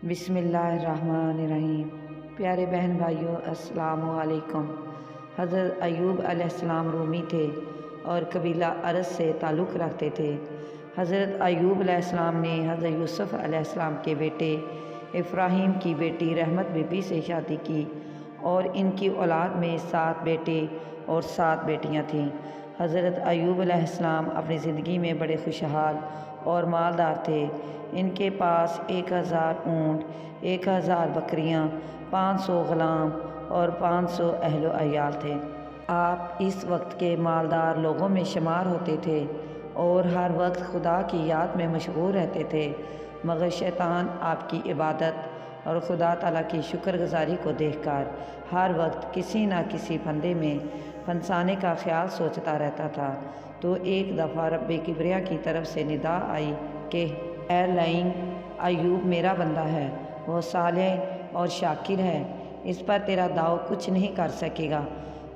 بسم اللہ الرحمن الرحیم۔ پیارے بہن بھائیوں، السلام علیکم۔ حضرت ایوب علیہ السلام رومی تھے اور قبیلہ ارس سے تعلق رکھتے تھے۔ حضرت ایوب علیہ السلام نے حضرت یوسف علیہ السلام کے بیٹے ابراہیم کی بیٹی رحمت بی بی سے شادی کی اور ان کی اولاد میں 7 بیٹے اور 7 بیٹیاں تھیں۔ حضرت ایوب علیہ السلام اپنی زندگی میں بڑے خوشحال اور مالدار تھے۔ ان کے پاس 1000 اونٹ، 1000 بکریاں، 500 غلام اور 500 اہل و عیال تھے۔ آپ اس وقت کے مالدار لوگوں میں شمار ہوتے تھے اور ہر وقت خدا کی یاد میں مشغول رہتے تھے، مگر شیطان آپ کی عبادت اور خدا تعالیٰ کی شکر گزاری کو دیکھ کر ہر وقت کسی نہ کسی بندے میں پھنسانے کا خیال سوچتا رہتا تھا۔ تو ایک دفعہ رب کبریا کی طرف سے ندا آئی کہ اے لعین، ایوب میرا بندہ ہے، وہ صالح اور شاکر ہے، اس پر تیرا داؤ کچھ نہیں کر سکے گا۔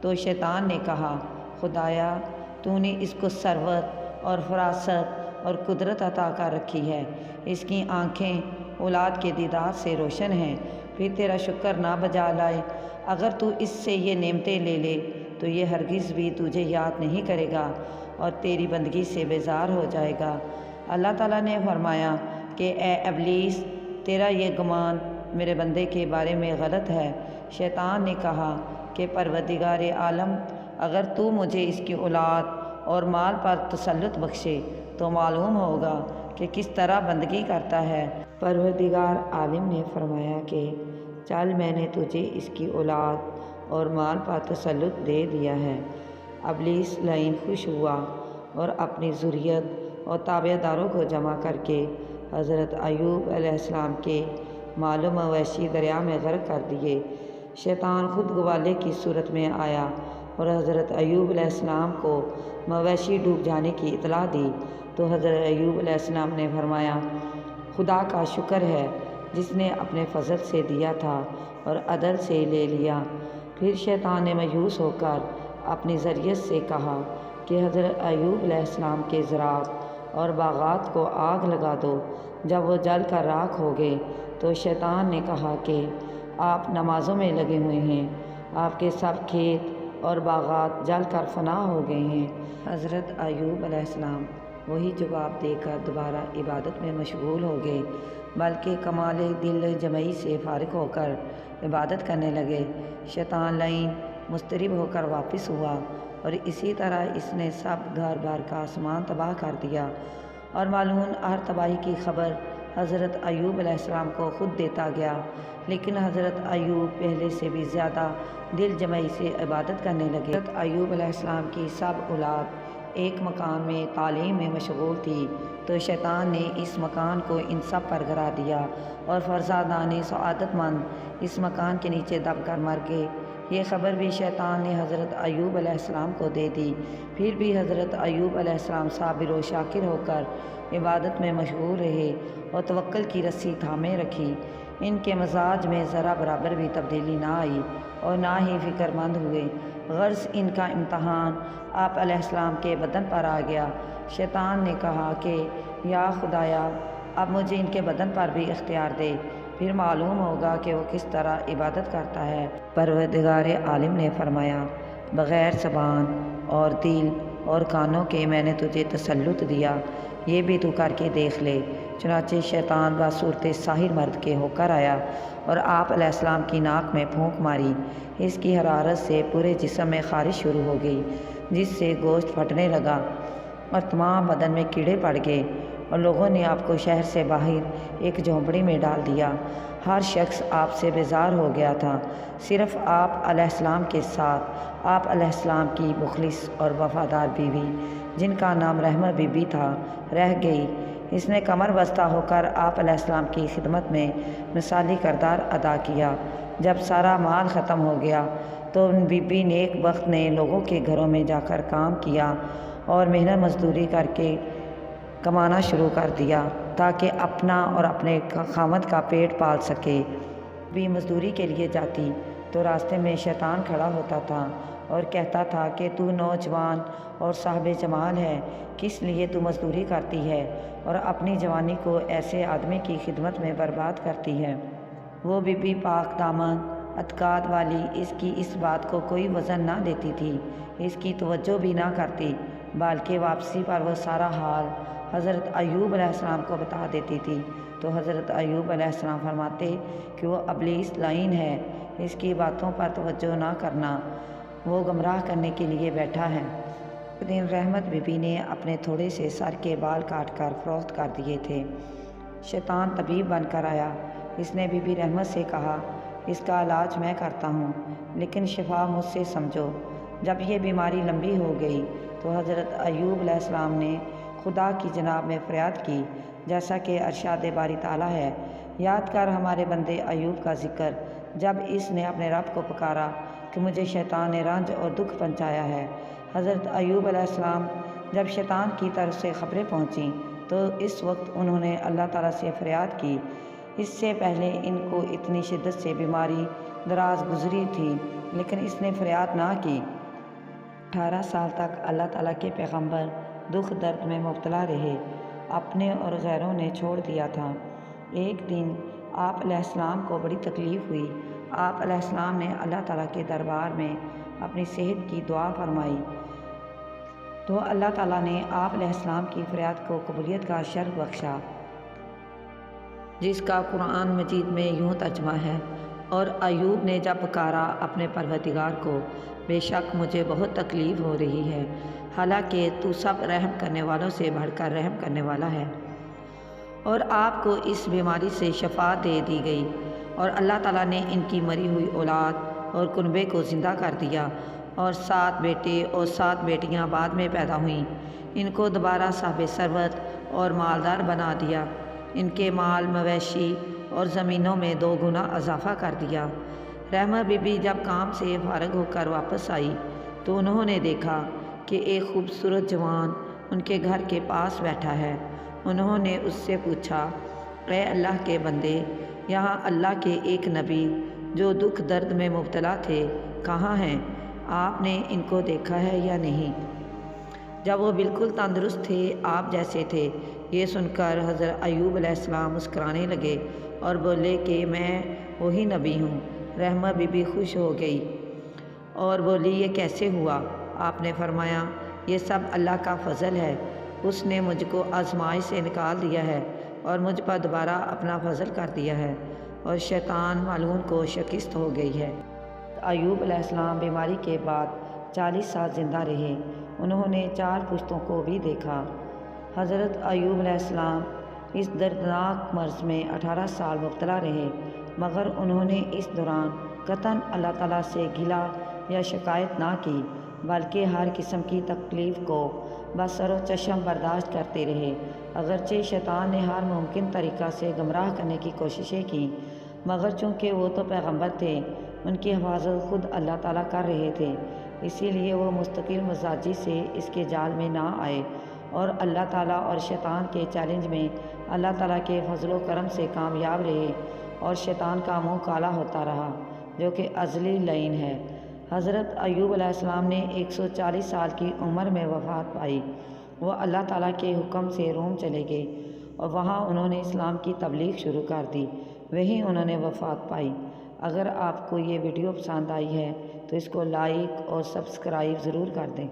تو شیطان نے کہا، خدایا تو نے اس کو ثروت اور فراست اور قدرت عطا کر رکھی ہے، اس کی آنکھیں اولاد کے دیدار سے روشن ہیں، پھر تیرا شکر نہ بجا لائے۔ اگر تو اس سے یہ نعمتیں لے لے تو یہ ہرگز بھی تجھے یاد نہیں کرے گا اور تیری بندگی سے بیزار ہو جائے گا۔ اللہ تعالیٰ نے فرمایا کہ اے ابلیس، تیرا یہ گمان میرے بندے کے بارے میں غلط ہے۔ شیطان نے کہا کہ پروردگار عالم، اگر تو مجھے اس کی اولاد اور مال پر تسلط بخشے تو معلوم ہوگا کہ کس طرح بندگی کرتا ہے۔ پروردگار عالم نے فرمایا کہ چل، میں نے تجھے اس کی اولاد اور مال پر تسلط دے دیا ہے۔ ابلیس لعین خوش ہوا اور اپنی ذریت اور تابع داروں کو جمع کر کے حضرت ایوب علیہ السلام کے مال و مویشی دریا میں غرق کر دیے۔ شیطان خود گوالے کی صورت میں آیا اور حضرت ایوب علیہ السلام کو مویشی ڈوب جانے کی اطلاع دی۔ تو حضرت ایوب علیہ السلام نے فرمایا، خدا کا شکر ہے جس نے اپنے فضل سے دیا تھا اور عدل سے لے لیا۔ پھر شیطان نے مایوس ہو کر اپنی ذریت سے کہا کہ حضرت ایوب علیہ السلام کے زراعت اور باغات کو آگ لگا دو۔ جب وہ جل کر راکھ ہو گئے تو شیطان نے کہا کہ آپ نمازوں میں لگے ہوئے ہیں، آپ کے سب کھیت اور باغات جل کر فنا ہو گئے ہیں۔ حضرت ایوب علیہ السلام وہی جواب دے کر دوبارہ عبادت میں مشغول ہو گئے، بلکہ کمال دل جمعی سے فارغ ہو کر عبادت کرنے لگے۔ شیطان لعین مضطرب ہو کر واپس ہوا اور اسی طرح اس نے سب گھر بار کا سامان تباہ کر دیا، اور معلوم ہر تباہی کی خبر حضرت ایوب علیہ السلام کو خود دیتا گیا۔ لیکن حضرت ایوب پہلے سے بھی زیادہ دل جمعی سے عبادت کرنے لگے۔ حضرت ایوب علیہ السلام کی سب اولاد ایک مکان میں تعلیم میں مشغول تھی، تو شیطان نے اس مکان کو ان سب پر گرا دیا اور فرزندان سعادت مند اس مکان کے نیچے دب کر مر گئے۔ یہ خبر بھی شیطان نے حضرت ایوب علیہ السلام کو دے دی۔ پھر بھی حضرت ایوب علیہ السلام صابر و شاکر ہو کر عبادت میں مشغول رہے اور توکل کی رسی تھامے رکھی۔ ان کے مزاج میں ذرا برابر بھی تبدیلی نہ آئی اور نہ ہی فکر مند ہوئے۔ غرض ان کا امتحان آپ علیہ السلام کے بدن پر آ گیا۔ شیطان نے کہا کہ یا خدایا، اب مجھے ان کے بدن پر بھی اختیار دے، پھر معلوم ہوگا کہ وہ کس طرح عبادت کرتا ہے۔ پروردگار عالم نے فرمایا، بغیر زبان اور دل اور کانوں کے میں نے تجھے تسلط دیا، یہ بھی تو کر کے دیکھ لے۔ چنانچہ شیطان بصورت ساحر مرد کے ہو کر آیا اور آپ علیہ السلام کی ناک میں پھونک ماری۔ اس کی حرارت سے پورے جسم میں خارش شروع ہو گئی، جس سے گوشت پھٹنے لگا اور تمام بدن میں کیڑے پڑ گئے، اور لوگوں نے آپ کو شہر سے باہر ایک جھونپڑی میں ڈال دیا۔ ہر شخص آپ سے بیزار ہو گیا تھا، صرف آپ علیہ السلام کے ساتھ آپ علیہ السلام کی مخلص اور وفادار بیوی، جن کا نام رحمت بی بی تھا، رہ گئی۔ اس نے کمر بستہ ہو کر آپ علیہ السلام کی خدمت میں مثالی کردار ادا کیا۔ جب سارا مال ختم ہو گیا تو بی بی نیک بخت نے لوگوں کے گھروں میں جا کر کام کیا اور محنت مزدوری کر کے کمانا شروع کر دیا تاکہ اپنا اور اپنے خاوند کا پیٹ پال سکے۔ بھی مزدوری کے لیے جاتی تو راستے میں شیطان کھڑا ہوتا تھا اور کہتا تھا کہ تو نوجوان اور صاحب جمال ہے، کس لیے تو مزدوری کرتی ہے؟ اور اپنی جوانی کو ایسے آدمی کی خدمت میں برباد کرتی ہے۔ وہ بی بی پاک دامن اعتقاد والی اس کی اس بات کو کوئی وزن نہ دیتی تھی، اس کی توجہ بھی نہ کرتی، بلکہ واپسی پر وہ سارا حال حضرت ایوب علیہ السلام کو بتا دیتی تھی تو حضرت ایوب علیہ السلام فرماتے کہ وہ ابلیس لعین ہے، اس کی باتوں پر توجہ نہ کرنا، وہ گمراہ کرنے کے لیے بیٹھا ہے۔ ایک دن رحمت بی بی نے اپنے تھوڑے سے سر کے بال کاٹ کر فروخت کر دیے تھے۔ شیطان طبیب بن کر آیا۔ اس نے بی بی رحمت سے کہا، اس کا علاج میں کرتا ہوں، لیکن شفا مجھ سے سمجھو۔ جب یہ بیماری لمبی ہو گئی تو حضرت ایوب علیہ السلام نے خدا کی جناب میں فریاد کی، جیسا کہ ارشاد باری تعالیٰ ہے، یاد کر ہمارے بندے ایوب کا ذکر، جب اس نے اپنے رب کو پکارا کہ مجھے شیطان نے رنج اور دکھ پہنچایا ہے۔ حضرت ایوب علیہ السلام جب شیطان کی طرف سے خبریں پہنچیں تو اس وقت انہوں نے اللہ تعالیٰ سے فریاد کی۔ اس سے پہلے ان کو اتنی شدت سے بیماری دراز گزری تھی، لیکن اس نے فریاد نہ کی۔ 18 سال تک اللہ تعالیٰ کے پیغمبر دکھ درد میں مبتلا رہے، اپنے اور غیروں نے چھوڑ دیا تھا۔ ایک دن آپ علیہ السلام کو بڑی تکلیف ہوئی۔ آپ علیہ السلام نے اللہ تعالیٰ کے دربار میں اپنی صحت کی دعا فرمائی تو اللہ تعالیٰ نے آپ علیہ السلام کی فریاد کو قبولیت کا شرف بخشا، جس کا قرآن مجید میں یوں ترجمہ ہے، اور ایوب نے جب پکارا اپنے پروردگار کو، بے شک مجھے بہت تکلیف ہو رہی ہے، حالانکہ تو سب رحم کرنے والوں سے بڑھ کر رحم کرنے والا ہے، اور آپ کو اس بیماری سے شفا دے دی گئی، اور اللہ تعالیٰ نے ان کی مری ہوئی اولاد اور کنبے کو زندہ کر دیا، اور 7 بیٹے اور 7 بیٹیاں بعد میں پیدا ہوئیں، ان کو دوبارہ صاحب ثروت اور مالدار بنا دیا، ان کے مال مویشی اور زمینوں میں 2 گنا اضافہ کر دیا۔ رحمت بی بی جب کام سے فارغ ہو کر واپس آئی تو انہوں نے دیکھا کہ ایک خوبصورت جوان ان کے گھر کے پاس بیٹھا ہے۔ انہوں نے اس سے پوچھا، اے اللہ کے بندے، یہاں اللہ کے ایک نبی جو دکھ درد میں مبتلا تھے کہاں ہیں؟ آپ نے ان کو دیکھا ہے یا نہیں؟ جب وہ بالکل تندرست تھے، آپ جیسے تھے۔ یہ سن کر حضرت ایوب علیہ السلام مسکرانے لگے اور بولے کہ میں وہی نبی ہوں۔ رحمت بی بی خوش ہو گئی اور بولی، یہ کیسے ہوا؟ آپ نے فرمایا، یہ سب اللہ کا فضل ہے، اس نے مجھ کو آزمائش سے نکال دیا ہے اور مجھ پر دوبارہ اپنا فضل کر دیا ہے، اور شیطان ملعون کو شکست ہو گئی ہے۔ ایوب علیہ السلام بیماری کے بعد 40 سال زندہ رہے۔ انہوں نے 4 پشتوں کو بھی دیکھا۔ حضرت ایوب علیہ السلام اس دردناک مرض میں 18 سال مبتلا رہے، مگر انہوں نے اس دوران قطعاً اللہ تعالیٰ سے گلہ یا شکایت نہ کی، بلکہ ہر قسم کی تکلیف کو بصر و چشم برداشت کرتے رہے۔ اگرچہ شیطان نے ہر ممکن طریقہ سے گمراہ کرنے کی کوششیں کی، مگر چونکہ وہ تو پیغمبر تھے، ان کی حفاظت خود اللہ تعالیٰ کر رہے تھے، اسی لیے وہ مستقل مزاجی سے اس کے جال میں نہ آئے، اور اللہ تعالیٰ اور شیطان کے چیلنج میں اللہ تعالیٰ کے فضل و کرم سے کامیاب رہے، اور شیطان کا منہ کالا ہوتا رہا، جو کہ ازلی لعین ہے۔ حضرت ایوب علیہ السلام نے 140 سال کی عمر میں وفات پائی۔ وہ اللہ تعالیٰ کے حکم سے روم چلے گئے اور وہاں انہوں نے اسلام کی تبلیغ شروع کر دی، وہیں انہوں نے وفات پائی۔ اگر آپ کو یہ ویڈیو پسند آئی ہے تو اس کو لائک اور سبسکرائب ضرور کر دیں۔